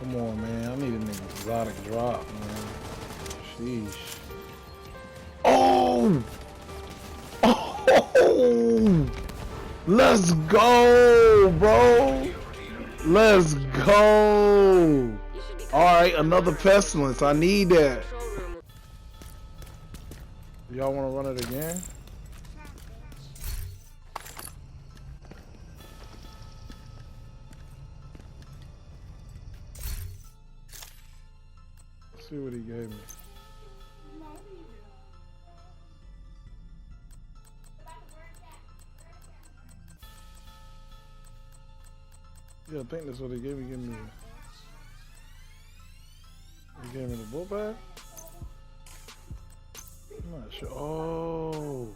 Come on, man. I need an exotic drop, man. Sheesh. Oh! Oh! Let's go, bro. Let's go. All right, another pestilence. I need that. Y'all want to run it again? Let's see what he gave me. Yeah, I think that's what he gave me. He gave me the bull bag? I'm not sure. Oh.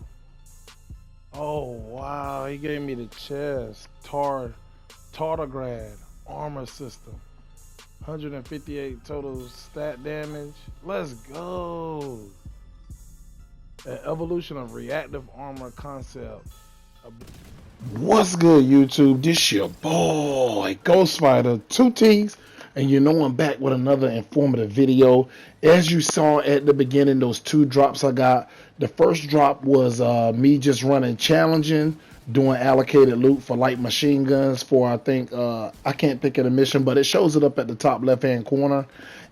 Oh, wow. He gave me the chest. Tardigrade armor system. 158 total stat damage. Let's go. An evolution of reactive armor concept. What's good, YouTube? This your boy, Ghost Spider, 2 T's, and you know I'm back with another informative video. As you saw at the beginning, those 2 drops I got. The first drop was me just running challenging, doing allocated loot for light machine guns for, I think, I can't think of the mission, but it shows it up at the top left-hand corner.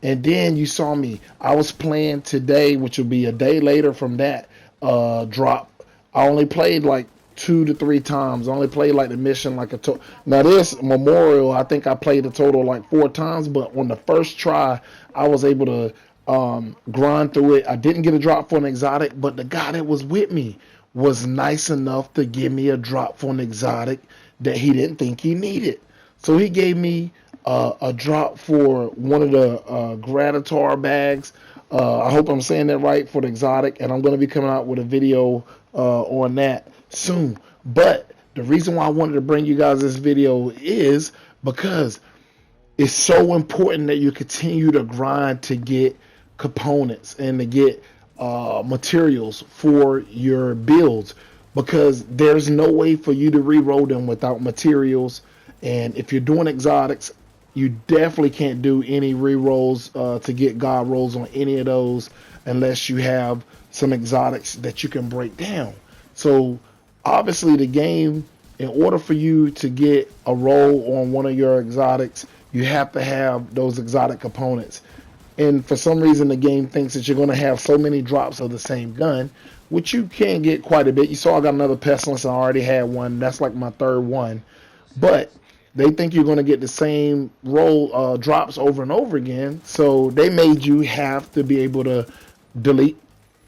And then you saw me. I was playing today, which will be a day later from that drop. I only played like 2 to 3 times. I only played like the mission like a now this memorial I think I played a total like 4 times, but on the first try I was able to grind through it. I didn't get a drop for an exotic, but the guy that was with me was nice enough to give me a drop for an exotic that he didn't think he needed. So he gave me a drop for one of the Gratitar bags. I hope I'm saying that right, for the exotic, and I'm going to be coming out with a video on that soon. But the reason why I wanted to bring you guys this video is because it's so important that you continue to grind to get components and to get materials for your builds, because there's no way for you to re-roll them without materials. And if you're doing exotics, you definitely can't do any re-rolls to get god rolls on any of those unless you have some exotics that you can break down. So obviously the game, in order for you to get a roll on one of your exotics, you have to have those exotic components. And for some reason the game thinks that you're going to have so many drops of the same gun, which you can get quite a bit. You saw I got another pestilence. I already had one. That's like my 3rd one. But they think you're going to get the same roll drops over and over again. So they made you have to be able to delete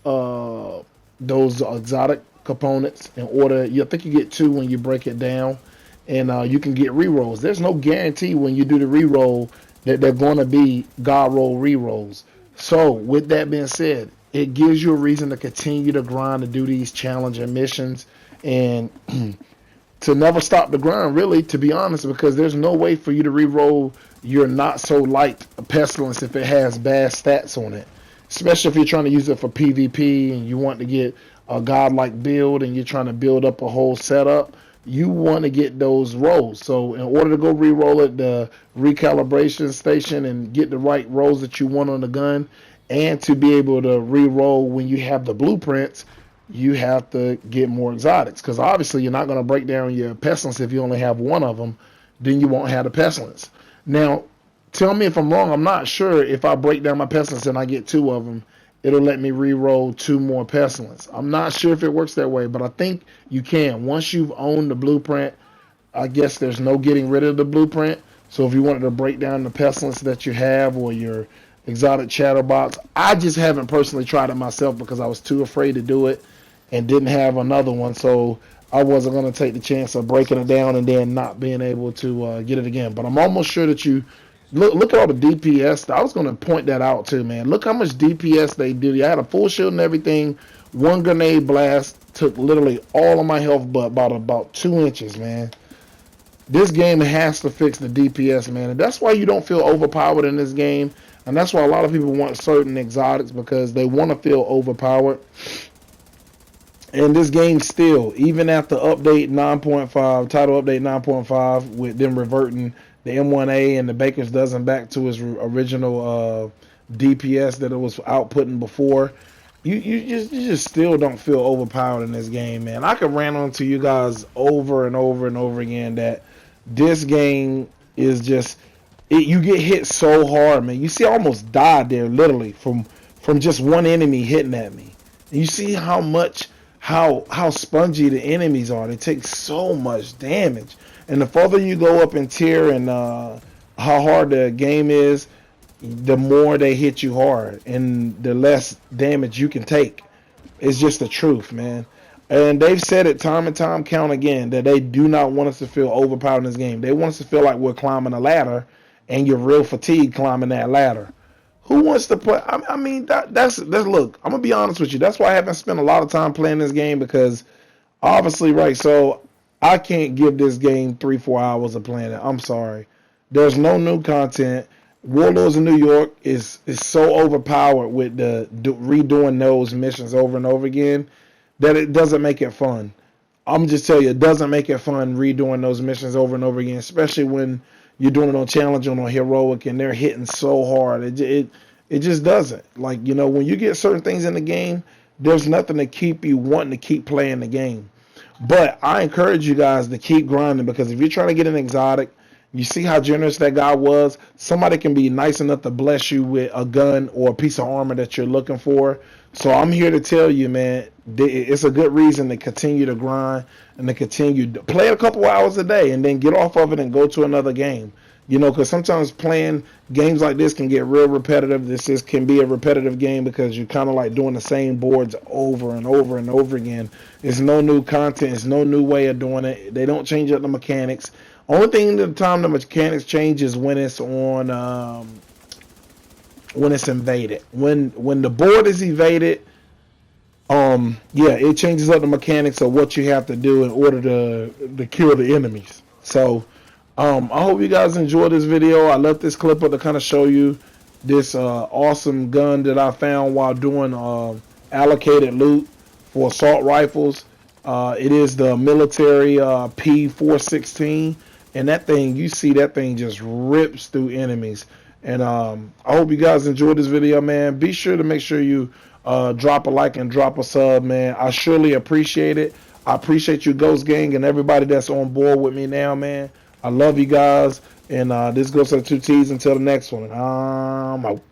those exotic components in order. I think you get 2 when you break it down, and you can get re-rolls. There's no guarantee when you do the re-roll that they're going to be god roll re-rolls. So with that being said, it gives you a reason to continue to grind, to do these challenging missions, and to never stop the grind, really, to be honest, because there's no way for you to re-roll your not so light pestilence if it has bad stats on it, especially if you're trying to use it for PvP and you want to get a godlike build and you're trying to build up a whole setup. You want to get those rolls. So in order to go re-roll at the recalibration station and get the right rolls that you want on the gun, and to be able to re-roll when you have the blueprints, you have to get more exotics, because obviously you're not going to break down your pestilence if you only have 1 of them. Then you won't have the pestilence. Now tell me if I'm wrong. I'm not sure if I break down my pestilence and I get 2 of them, it'll let me re-roll 2 more pestilence. I'm not sure if it works that way, but I think you can. Once you've owned the blueprint, I guess there's no getting rid of the blueprint. So if you wanted to break down the pestilence that you have or your exotic chatterbox, I just haven't personally tried it myself because I was too afraid to do it and didn't have another one, so I wasn't going to take the chance of breaking it down and then not being able to get it again. But I'm almost sure that you look at all the DPS. I was going to point that out too, man. Look how much DPS they do. I had a full shield and everything. 1 grenade blast took literally all of my health, but about 2 inches, man. This game has to fix the DPS, man, and that's why you don't feel overpowered in this game. And that's why a lot of people want certain exotics, because they want to feel overpowered. And this game still, even after update 9.5, title update 9.5, with them reverting the M1A and the Baker's dozen back to its original DPS that it was outputting before. You just still don't feel overpowered in this game, man. I could rant on to you guys over and over and over again that this game is just you get hit so hard, man. You see, I almost died there literally from just one enemy hitting at me. And you see how spongy the enemies are. They take so much damage, and the further you go up in tier and how hard the game is, the more they hit you hard and the less damage you can take. It's just the truth, man. And they've said it time and time count again that they do not want us to feel overpowered in this game. They want us to feel like we're climbing a ladder and you're real fatigued climbing that ladder. Who wants to play? I mean, that's look. I'm gonna be honest with you. That's why I haven't spent a lot of time playing this game, because obviously, right? So I can't give this game 3-4 hours of playing it. I'm sorry. There's no new content. Warlords of New York is so overpowered with the redoing those missions over and over again that it doesn't make it fun. I'm just telling you, it doesn't make it fun redoing those missions over and over again, especially when you're doing it on challenge or on heroic and they're hitting so hard. It just doesn't. Like, you know, when you get certain things in the game, there's nothing to keep you wanting to keep playing the game. But I encourage you guys to keep grinding, because if you're trying to get an exotic, you see how generous that guy was. Somebody can be nice enough to bless you with a gun or a piece of armor that you're looking for. So I'm here to tell you, man, it's a good reason to continue to grind and to continue to play a couple hours a day and then get off of it and go to another game. You know, because sometimes playing games like this can get real repetitive. Can be a repetitive game because you're kind of like doing the same boards over and over and over again. It's no new content. It's no new way of doing it. They don't change up the mechanics. Only thing the time the mechanics change is when it's on when it's invaded. When the board is evaded, it changes up the mechanics of what you have to do in order to kill the enemies. So I hope you guys enjoyed this video. I left this clip up to kind of show you this awesome gun that I found while doing allocated loot for assault rifles. It is the military P416. And that thing, you see that thing just rips through enemies. And I hope you guys enjoyed this video, man. Be sure to make sure you drop a like and drop a sub, man. I surely appreciate it. I appreciate you, Ghost Gang, and everybody that's on board with me now, man. I love you guys. And this goes to the 2 T's until the next one. I'm out.